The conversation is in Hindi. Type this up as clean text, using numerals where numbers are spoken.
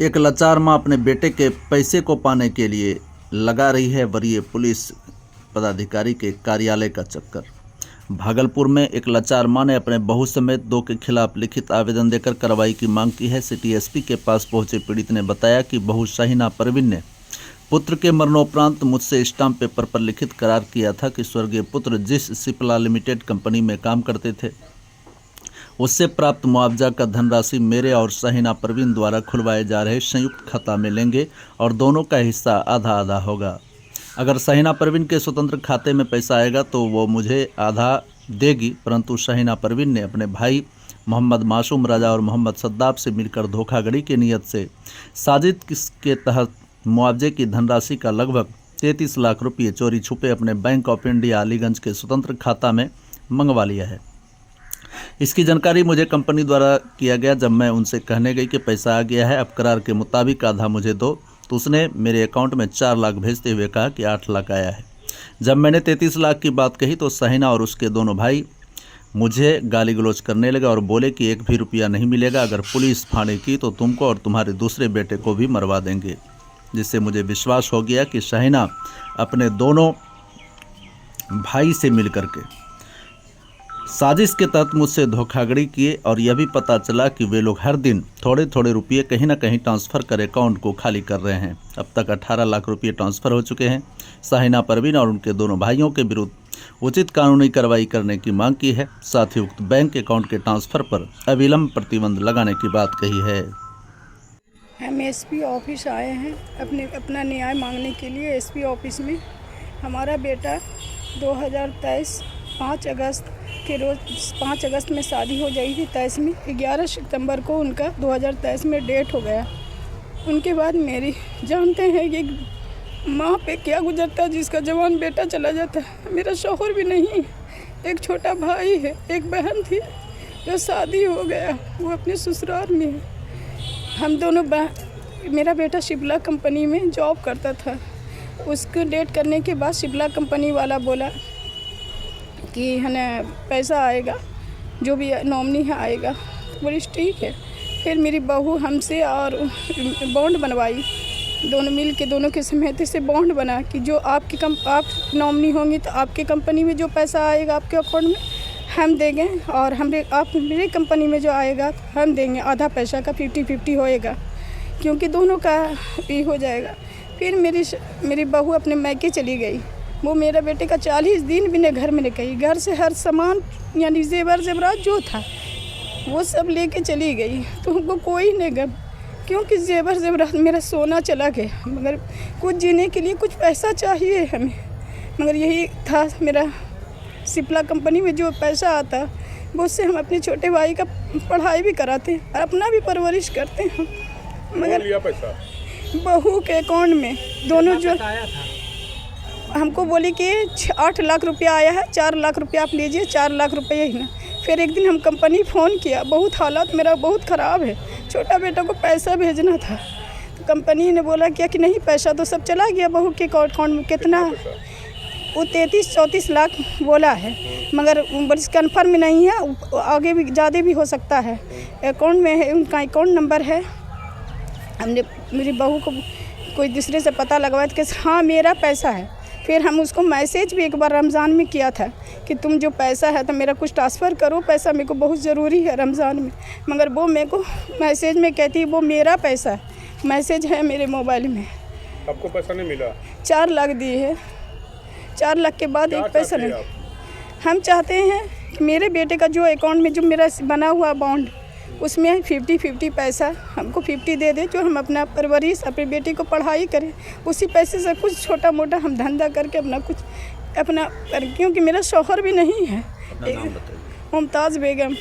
एक लाचार मां अपने बेटे के पैसे को पाने के लिए लगा रही है वरीय पुलिस पदाधिकारी के कार्यालय का चक्कर। भागलपुर में एक लाचार मां ने अपने बहू समेत 2 के खिलाफ लिखित आवेदन देकर कार्रवाई की मांग की है। सिटी एसपी के पास पहुंचे पीड़ित ने बताया कि बहू शाहीना परवीन ने पुत्र के मरणोपरांत मुझसे स्टाम्प पेपर पर लिखित करार किया था कि स्वर्गीय पुत्र जिस सिप्ला लिमिटेड कंपनी में काम करते थे उससे प्राप्त मुआवजा का धनराशि मेरे और शाहीना परवीन द्वारा खुलवाए जा रहे संयुक्त खाता में लेंगे और दोनों का हिस्सा आधा आधा होगा। अगर शाहीना परवीन के स्वतंत्र खाते में पैसा आएगा तो वो मुझे आधा देगी, परंतु शाहीना परवीन ने अपने भाई मोहम्मद मासूम राजा और मोहम्मद सद्दाब से मिलकर धोखाधड़ी की नीयत से साजिश के तहत मुआवजे की धनराशि का लगभग 33 लाख रुपये चोरी छुपे अपने बैंक ऑफ इंडिया अलीगंज के स्वतंत्र खाता में मंगवा लिया है। इसकी जानकारी मुझे कंपनी द्वारा किया गया। जब मैं उनसे कहने गई कि पैसा आ गया है, अब करार के मुताबिक आधा मुझे दो, तो उसने मेरे अकाउंट में 4 लाख भेजते हुए कहा कि 8 लाख आया है। जब मैंने 33 लाख की बात कही तो शाहीना और उसके दोनों भाई मुझे गाली गलौज करने लगे और बोले कि 1 भी रुपया नहीं मिलेगा, अगर पुलिस फाड़े की तो तुमको और तुम्हारे दूसरे बेटे को भी मरवा देंगे। जिससे मुझे विश्वास हो गया कि शाहीना अपने दोनों भाई से मिलकर के साजिश के तहत मुझसे धोखाधड़ी किए और यह भी पता चला कि वे लोग हर दिन थोड़े थोड़े रुपये कहीं ना कहीं ट्रांसफ़र कर अकाउंट को खाली कर रहे हैं। अब तक 18 लाख रुपये ट्रांसफ़र हो चुके हैं। शाहीना परवीन और उनके दोनों भाइयों के विरुद्ध उचित कानूनी कार्रवाई करने की मांग की है। साथ ही उक्त बैंक अकाउंट के ट्रांसफ़र पर अविलंब प्रतिबंध लगाने की बात कही है। हम एसपी ऑफिस आए हैं अपना न्याय मांगने के लिए। एसपी ऑफिस में हमारा बेटा 2023 5 अगस्त के रोज़ 5 अगस्त में शादी हो गई थी 23 में। 11 सितंबर को उनका 2023 में डेट हो गया। उनके बाद मेरी जानते हैं कि माँ पे क्या गुजरता है जिसका जवान बेटा चला जाता है। मेरा शौहर भी नहीं, एक छोटा भाई है, एक बहन थी जो शादी हो गया, वो अपने ससुराल में है। हम दोनों मेरा बेटा शिप्ला कंपनी में जॉब करता था। उसको डेट करने के बाद शिप्ला कंपनी वाला बोला कि है ना पैसा आएगा, जो भी नॉमिनी है आएगा। बोली ठीक है। फिर मेरी बहू हमसे और बॉन्ड बनवाई, दोनों मिल के दोनों के सहमति से बॉन्ड बना कि जो आप नॉमिनी होंगी तो आपके कंपनी में जो पैसा आएगा आपके अकाउंट में हम देंगे और मेरी कंपनी में जो आएगा हम देंगे। आधा पैसा का 50-50 होएगा, क्योंकि दोनों का भी हो जाएगा। फिर मेरी बहू अपने मैके चली गई। वो मेरा बेटे का 40 दिन भी न घर में गई। घर से हर सामान यानी जेवरात जो था वो सब लेके चली गई। तो हमको कोई नहीं गम, क्योंकि जेवरात मेरा सोना चला गया। मगर कुछ जीने के लिए कुछ पैसा चाहिए हमें। मगर यही था मेरा सिप्ला कंपनी में जो पैसा आता वो उससे हम अपने छोटे भाई का पढ़ाई भी कराते हैं और अपना भी परवरिश करते हैं। मगर लिया पैसा बहू के अकाउंट में दोनों जो हमको बोली कि 8 लाख रुपया आया है, 4 लाख रुपया आप लीजिए, 4 लाख रुपये ही ना। फिर एक दिन हम कंपनी फ़ोन किया, बहुत हालात मेरा बहुत ख़राब है, छोटा बेटा को पैसा भेजना था। तो कंपनी ने बोला क्या कि नहीं पैसा तो सब चला गया बहू के अकाउंट में। कितना वो 33-34 लाख बोला है, मगर बड़ी कन्फर्म नहीं है, आगे भी ज़्यादा भी हो सकता है। अकाउंट में है, उनका अकाउंट नंबर है। हमने मेरी बहू को कोई दूसरे से पता लगवाया कि हाँ मेरा पैसा है। फिर हम उसको मैसेज भी एक बार रमज़ान में किया था कि तुम जो पैसा है तो मेरा कुछ ट्रांसफ़र करो, पैसा मेरे को बहुत ज़रूरी है रमज़ान में। मगर वो मेरे को मैसेज में कहती वो मेरा पैसा है, मैसेज है मेरे मोबाइल में। आपको पैसा नहीं मिला? 4 लाख दिए है, 4 लाख के बाद एक पैसा नहीं। हम चाहते हैं कि मेरे बेटे का जो अकाउंट में जो मेरा बना हुआ बॉन्ड उसमें 50-50 पैसा हमको 50 दे दे, जो हम अपना परवरिश अपने बेटे को पढ़ाई करें। उसी पैसे से कुछ छोटा मोटा हम धंधा करके अपना कुछ क्योंकि मेरा शौहर भी नहीं है। मुमताज़ बेगम।